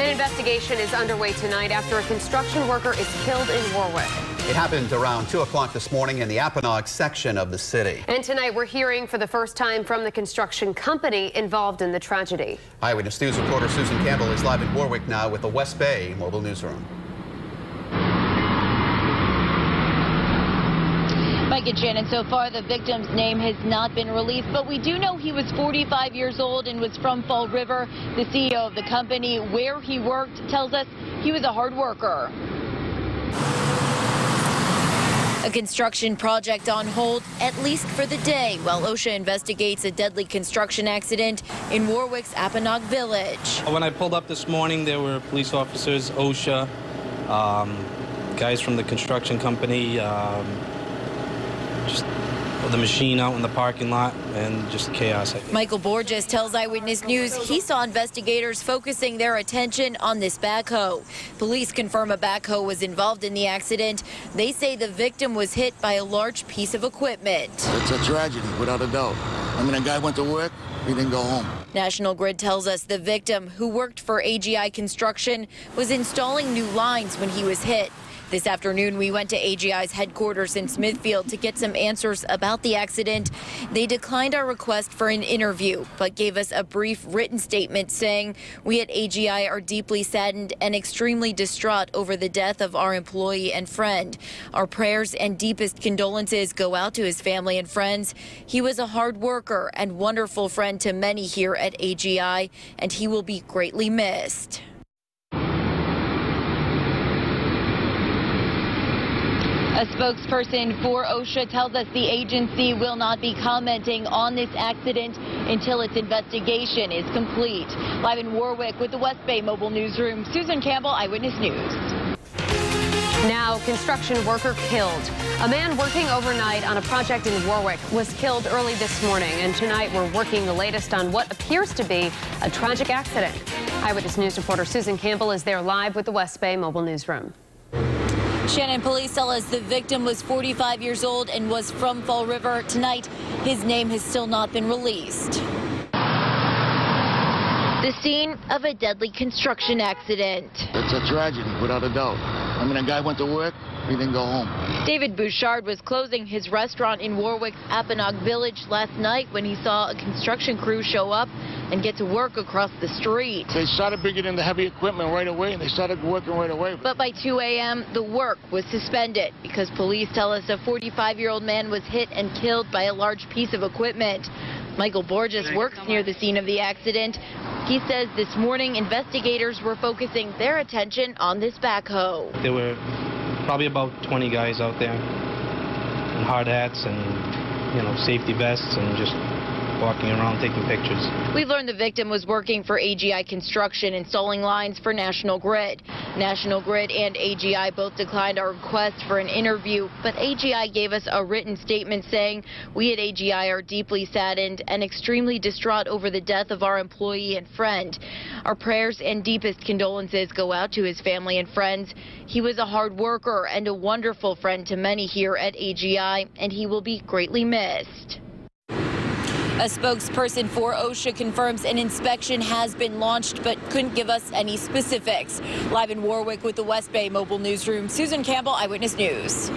investigation is underway tonight after a construction worker is killed in Warwick. It happened around 2 o'clock this morning in the Apponaug section of the city. And tonight we're hearing for the first time from the construction company involved in the tragedy. Eyewitness News reporter Susan Campbell is live in Warwick now with the West Bay Mobile Newsroom. Mike and Shannon, so far the victim's name has not been released, but we do know he was 45 years old and was from Fall River. The CEO of the company where he worked tells us he was a hard worker. A construction project on hold, at least for the day, while OSHA investigates a deadly construction accident in Warwick's Apponaug village. When I pulled up this morning, there were police officers, OSHA, guys from the construction company, just the machine out in the parking lot, and just chaos. Michael Borges tells Eyewitness News he saw investigators focusing their attention on this backhoe. Police confirm a backhoe was involved in the accident. They say the victim was hit by a large piece of equipment. It's a tragedy, without a doubt. I mean, a guy went to work, he didn't go home. National Grid tells us the victim, who worked for AGI Construction, was installing new lines when he was hit. This afternoon, we went to AGI's headquarters in Smithfield to get some answers about the accident. They declined our request for an interview, but gave us a brief written statement saying, "We at AGI are deeply saddened and extremely distraught over the death of our employee and friend. Our prayers and deepest condolences go out to his family and friends. He was a hard worker and wonderful friend to many here at AGI, and he will be greatly missed." A spokesperson for OSHA tells us the agency will not be commenting on this accident until its investigation is complete. Live in Warwick with the West Bay Mobile Newsroom, Susan Campbell, Eyewitness News. Now, construction worker killed. A man working overnight on a project in Warwick was killed early this morning, and tonight we're working the latest on what appears to be a tragic accident. Eyewitness News reporter Susan Campbell is there live with the West Bay Mobile Newsroom. Shannon, police tell us the victim was 45 years old and was from Fall River. Tonight, his name has still not been released. The scene of a deadly construction accident. It's a tragedy, without a doubt. I mean, a guy went to work, he didn't go home. David Bouchard was closing his restaurant in Warwick's Apponaug village last night when he saw a construction crew show up and get to work across the street. They started bringing in the heavy equipment right away, and they started working right away. But by 2 a.m., the work was suspended because police tell us a 45-year-old man was hit and killed by a large piece of equipment. Michael Borges works near the scene of the accident. He says this morning investigators were focusing their attention on this backhoe. There were probably about 20 guys out there in hard hats and, safety vests and just walking around taking pictures. We've learned the victim was working for AGI Construction, installing lines for National Grid. National Grid and AGI both declined our request for an interview, but AGI gave us a written statement saying, "We at AGI are deeply saddened and extremely distraught over the death of our employee and friend. Our prayers and deepest condolences go out to his family and friends. He was a hard worker and a wonderful friend to many here at AGI, and he will be greatly missed." A spokesperson for OSHA confirms an inspection has been launched but couldn't give us any specifics. Live in Warwick with the West Bay Mobile Newsroom, Susan Campbell, Eyewitness News.